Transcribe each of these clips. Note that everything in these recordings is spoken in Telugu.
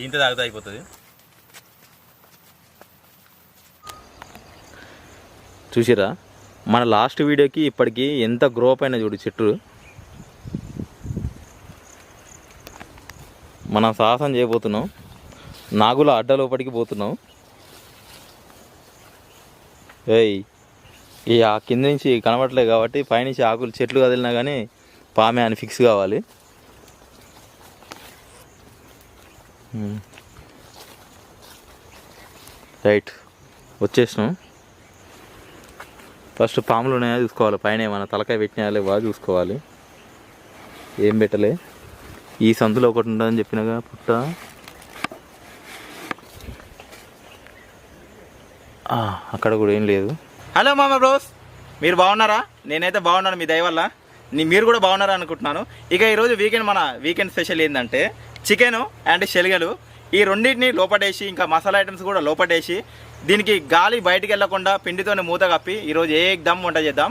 ఇంత తాగితే అయిపోతుంది. చూసిరా మన లాస్ట్ వీడియోకి ఇప్పటికి ఎంత గ్రో అప్ అయినా చూడు చెట్టు. మనం సాహసం చేయబోతున్నాం, నాగుల అడ్డ లోపలికి పోతున్నాం. ఏయ్ ఈ ఆ కింద నుంచి కనబడట్లేదు కాబట్టి పైనుంచి ఆకులు చెట్లు కదిలినా కానీ పామే అని ఫిక్స్ కావాలి. రైట్ వచ్చేసినాం. ఫస్ట్ పాములు ఉన్నాయా చూసుకోవాలి, పైన ఏమైనా తలకాయ పెట్టినా బాగా చూసుకోవాలి. ఏం పెట్టలే, ఈ సందులో ఒకటి ఉంటుందని చెప్పినగా పుట్ట. అక్కడ కూడా ఏం లేదు. హలో మామ బ్రోస్, మీరు బాగున్నారా? నేనైతే బాగున్నాను మీ దయ వల్ల. మీరు కూడా బాగున్నారా అనుకుంటున్నాను. ఇక ఈరోజు మన వీకెండ్ స్పెషల్ ఏంటంటే చికెను అండ్ శనగలు, ఈ రెండింటిని లోపటేసి ఇంకా మసాలా ఐటమ్స్ కూడా లోపటేసి దీనికి గాలి బయటికి వెళ్ళకుండా పిండితోనే మూత కప్పి ఈరోజు దమ్ వంట చేద్దాం.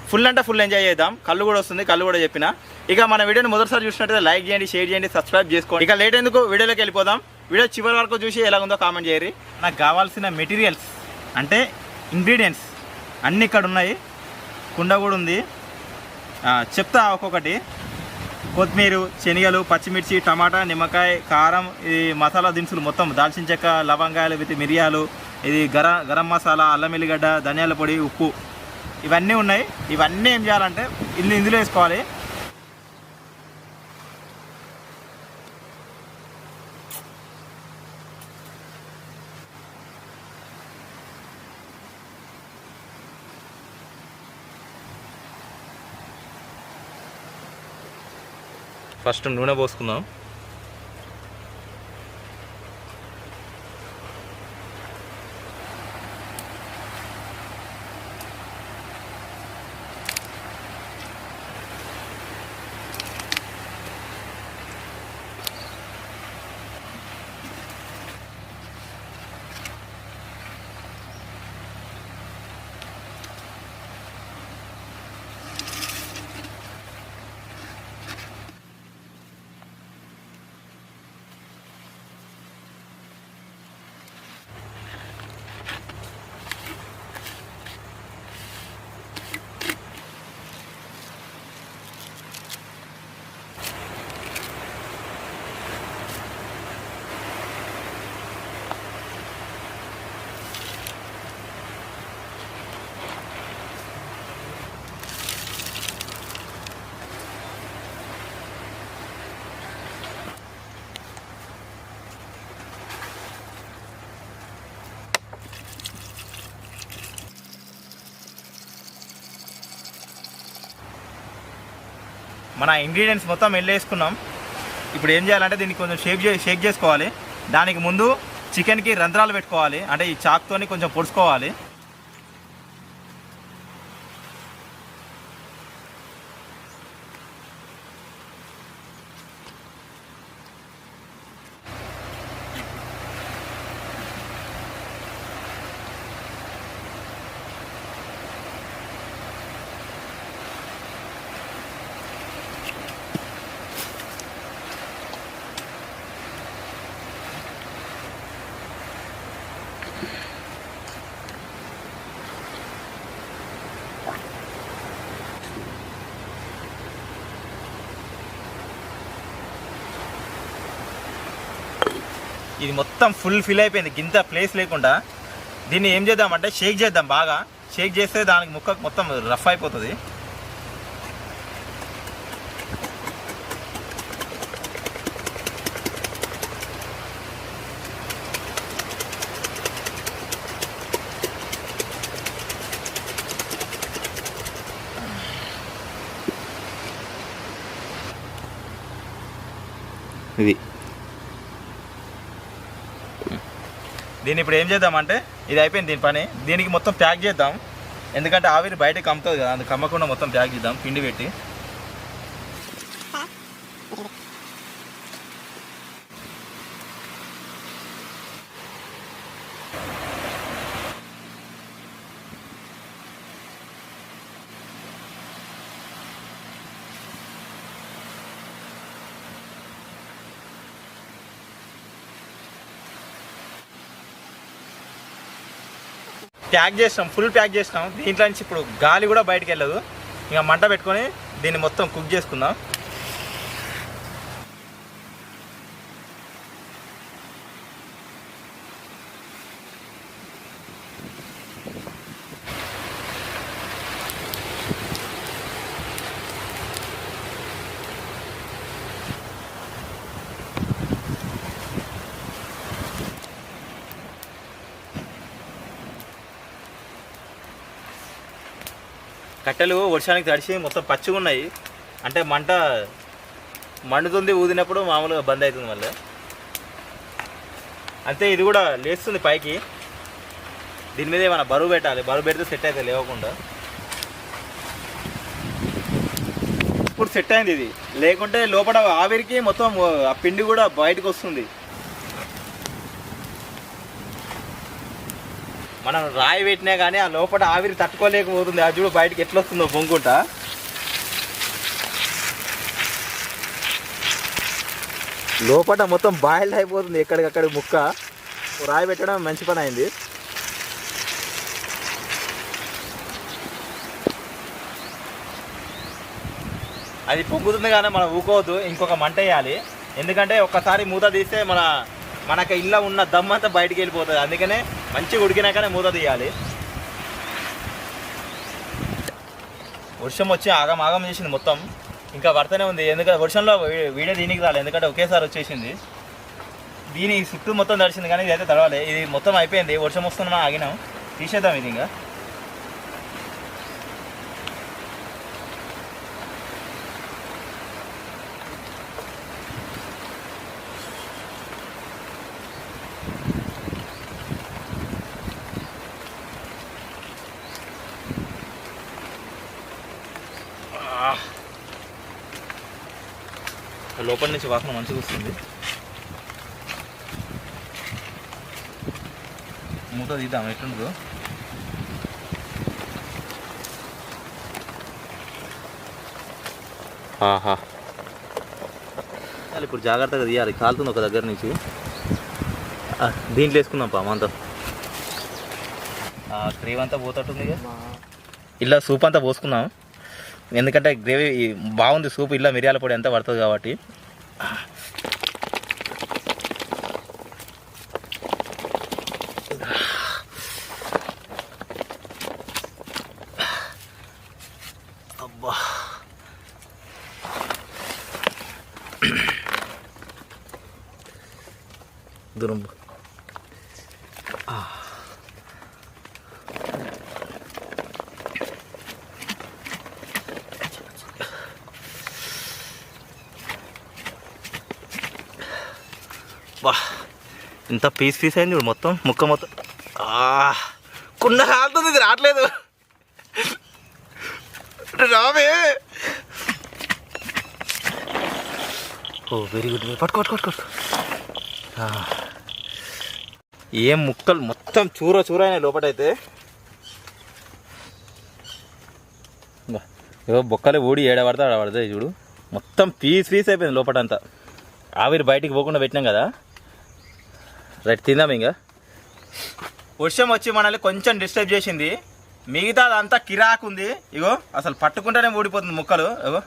ఫుల్ అంటే ఫుల్ ఎంజాయ్ చేద్దాం. కళ్ళు కూడా వస్తుంది, కళ్ళు కూడా చెప్పిన. ఇక మన వీడియోని మొదటిసారి చూసినట్టయితే లైక్ చేయండి, షేర్ చేయండి, సబ్స్క్రైబ్ చేసుకోండి. ఇక లేట్ ఎందుకు వీడియోలోకి వెళ్ళిపోదాం. వీడియో చివరి వరకు చూసి ఎలాగుందో కామెంట్ చేయరు. నాకు కావాల్సిన మెటీరియల్స్ అంటే ఇంగ్రీడియంట్స్ అన్నీ ఇక్కడ ఉన్నాయి. కుండ కూడా ఉంది, చెప్తా ఒక్కొక్కటి. కొత్తిమీర, శనగలు, పచ్చిమిర్చి, టమాటా, నిమ్మకాయ, కారం, ఇది మసాలా దినుసులు మొత్తం, దాల్చిన చెక్క, లవంగాయలు విత్ మిరియాలు, ఇది గరం మసాలా, అల్లం ఎల్లిగడ్డ, ధనియాల పొడి, ఉప్పు, ఇవన్నీ ఉన్నాయి. ఇవన్నీ ఏం చేయాలంటే ఇందులో వేసుకోవాలి. ఫస్ట్ నూనె పోసుకుందాం. మన ఇంగ్రీడియంట్స్ మొత్తం వెళ్ళేసుకున్నాం. ఇప్పుడు ఏం చేయాలంటే దీన్ని కొంచెం షేక్ చేసుకోవాలి. దానికి ముందు చికెన్కి రంధ్రాలు పెట్టుకోవాలి, అంటే ఈ చాక్తోని కొంచెం పొడుచుకోవాలి. ఇది మొత్తం ఫుల్ ఫిల్ అయిపోయింది, గింత ప్లేస్ లేకుండా. దీన్ని ఏం చేద్దామంటే షేక్ చేద్దాం. బాగా షేక్ చేస్తే దానికి ముక్క మొత్తం రఫ్ అయిపోతుంది. ఇది దీన్ని ఇప్పుడు ఏం చేద్దామంటే ఇది అయిపోయింది దీని పని. దీనికి మొత్తం ప్యాక్ చేద్దాం, ఎందుకంటే ఆవిరి బయటకు కమ్ముతుంది కదా, అందుకు కమ్మకుండా మొత్తం ప్యాక్ చేద్దాం పిండి పెట్టి. ప్యాక్ చేసినాం, ఫుల్ ప్యాక్ చేసినాం. దీంట్లో నుంచి ఇప్పుడు గాలి కూడా బయటికి వెళ్ళదు. ఇక మంట పెట్టుకొని దీన్ని మొత్తం కుక్ చేసుకుందాం. కట్టెలు వర్షానికి తడిసి మొత్తం పచ్చిగా ఉన్నాయి. అంటే మంట మండుతుంది, ఊదినప్పుడు మామూలుగా బంద్ అవుతుంది మళ్ళీ. అంతే, ఇది కూడా లేస్తుంది పైకి. దీని మీద ఏమైనా బరువు పెట్టాలి, బరువు పెడితే సెట్ అవుతుంది లేవకుండా. ఇప్పుడు సెట్ అయింది ఇది, లేకుంటే లోపల ఆవిరికి మొత్తం ఆ పిండి కూడా బయటకు వస్తుంది. మనం రాయి పెట్టినా కానీ ఆ లోపల ఆవిరి తట్టుకోలేకపోతుంది. అది చూడు బయటకు ఎట్లా వస్తుందో పొంగుంటా. లోపల మొత్తం బాయిల్డ్ అయిపోతుంది ఎక్కడికక్కడ ముక్క. రాయి పెట్టడం మంచి పని అయింది. అది పొంగుతుంది కానీ మనం ఊకోవద్దు, ఇంకొక మంట వేయాలి. ఎందుకంటే ఒక్కసారి మూత తీస్తే మనకు ఇళ్ళ ఉన్న దమ్మంతా బయటికి వెళ్ళిపోతుంది. అందుకనే మంచిగా ఉడికినాకనే మూత తీయాలి. వర్షం వచ్చి ఆగం చేసింది మొత్తం, ఇంకా పడుతూనే ఉంది. ఎందుకంటే వర్షంలో వీడియో దీనికి రాలేదు, ఎందుకంటే ఒకేసారి వచ్చేసింది. దీని చుట్టూ మొత్తం తడిచింది కానీ ఇదైతే తడవాలి. ఇది మొత్తం అయిపోయింది. వర్షం వస్తున్నా ఆగినాం, తీసేద్దాం ఇది. ఇంకా లోపల నుంచి వాసన మంచిగా వస్తుంది. మూత తీద్దాం ఎట్లుంటుందో. ఆహా, ఇప్పుడు జాగ్రత్తగా తీయాలి, కాలుతుంది ఒక దగ్గర నుంచి. దీంట్లో వేసుకుందాం పామంతా. గ్రేవీ అంతా పోతట్టుంది. ఇలా సూప్ అంతా పోసుకుందాం, ఎందుకంటే గ్రేవీ బాగుంది సూప్. ఇలా మిరియాల పొడి అంతా పడుతుంది కాబట్టి. అబ్బా, దూరం బా, ఇంత పీస్ అయింది చూడు మొత్తం, ముక్క మొత్తం. కుండ కాలుతుంది, ఇది రావట్లేదు. రావే. ఓ వెరీ గుడ్, పట్టుకో. ఏం ముక్కలు మొత్తం చూర అయినాయి లోపలైతే. బొక్కలు ఊడి ఏడబడతా ఆడబడతాయి చూడు, మొత్తం పీస్ అయిపోయింది లోపలంతా. ఆవిరి బయటికి పోకుండా పెట్టినాం కదా. రైట్, తిందాం ఇంకా. వర్షం వచ్చి మనల్ని కొంచెం డిస్టర్బ్ చేసింది, మిగతా అదంతా కిరాకు ఉంది. ఇగో అసలు పట్టుకుంటేనే ఊడిపోతుంది ముక్కలు. ఇగో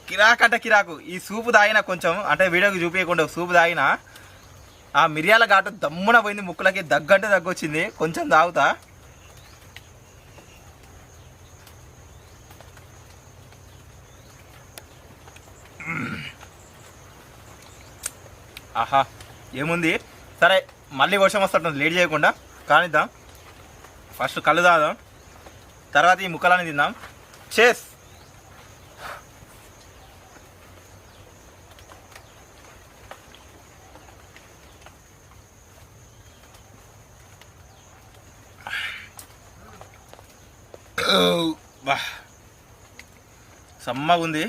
కిరాకు అంటే కిరాకు. ఈ సూపు తాగిన కొంచెం, అంటే వీడియోకి చూపించకుండా సూపు తాగిన ఆ మిరియాల ఘాటు దమ్మున పోయింది ముక్కలకి. దగ్గంటే దగ్గొచ్చింది. కొంచెం తాగుతా. ఆహా, ఏముంది. సరే, మళ్ళీ వర్షం వస్తుంటుంది, లేట్ చేయకుండా కానిద్దాం. ఫస్ట్ కళ్ళు తాగుదాం, తర్వాత ఈ ముక్కలని తిందాం. చేస్. బా, సమ్మగా ఉంది.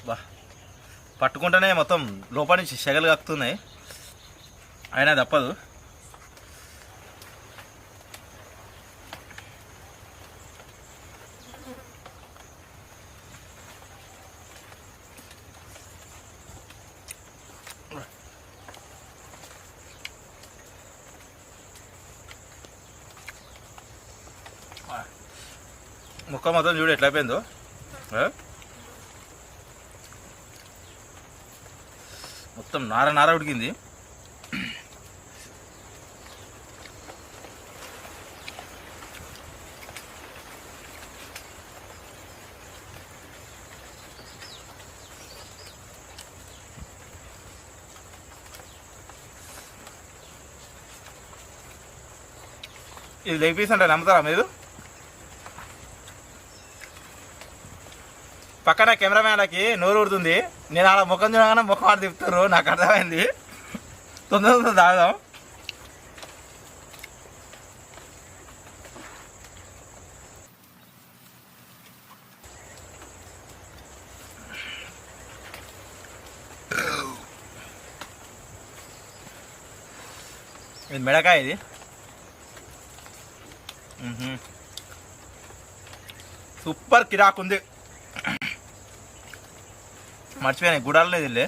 బా, పట్టుకుంటేనే మొత్తం లోపల నుంచి సెగలు కక్కుతున్నాయి. అయినా తప్పదు. ముక్క మొత్తం చూడు ఎట్లా అయిపోయిందో. మొత్తం నార నార ఉడికింది. ఇది లెగ్ పీస్ అంటే నమ్ముతారా మీరు? పక్కన కెమెరామ్యాన్లకి నోరు ఊడుతుంది. నేను అలా ముఖం చూడగానే ముఖం ఆడ తిప్పుతారు. నాకు అర్థమైంది. తొందర తాగుదాం. ఇది మెడకాయ. ఇది సూపర్ కిరాక్ ఉంది. మర్చిపోయాను గుడాలు లేదు ఇల్లే.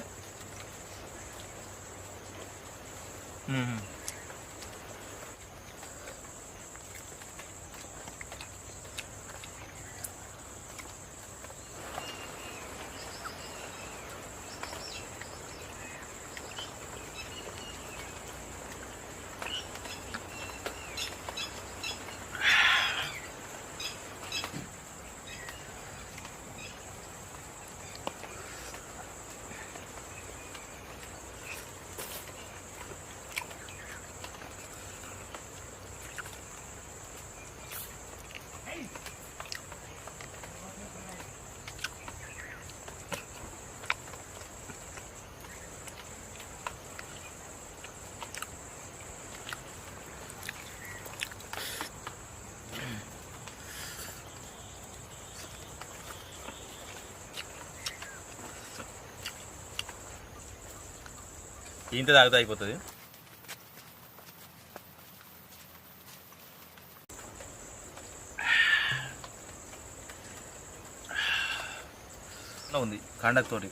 ఇంత తాగితే అయిపోతుంది. ఉంది కండతోటి.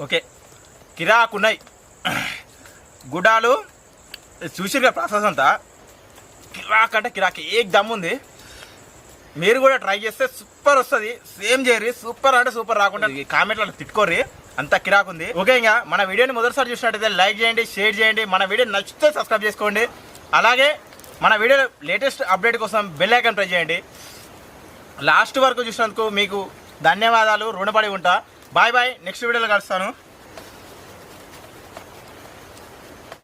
ఓకే, కిరాక్ ఉన్నాయి గుడాలు. చూసిరుగా ప్రాసెస్ అంతా. కిరాక్ అంటే కిరాక్ ఏక్ దమ్ ఉంది. మీరు కూడా ట్రై చేస్తే సూపర్ వస్తుంది. సేమ్ చేయరు, సూపర్ అంటే సూపర్ రాకుండా కామెంట్లలో తిట్టుకోర్రి, అంత కిరాక్ ఉంది. ఓకే, ఇంకా మన వీడియోని మొదటిసారి చూసినట్టయితే లైక్ చేయండి, షేర్ చేయండి. మన వీడియో నచ్చితే సబ్స్క్రైబ్ చేసుకోండి. అలాగే మన వీడియో లేటెస్ట్ అప్డేట్ కోసం బెల్ ఐకాన్ ప్రెస్ చేయండి. లాస్ట్ వరకు చూసినందుకు మీకు ధన్యవాదాలు, రుణపడి ఉంటా. Bye bye. నెక్స్ట్ వీడియోలో కలుస్తాను.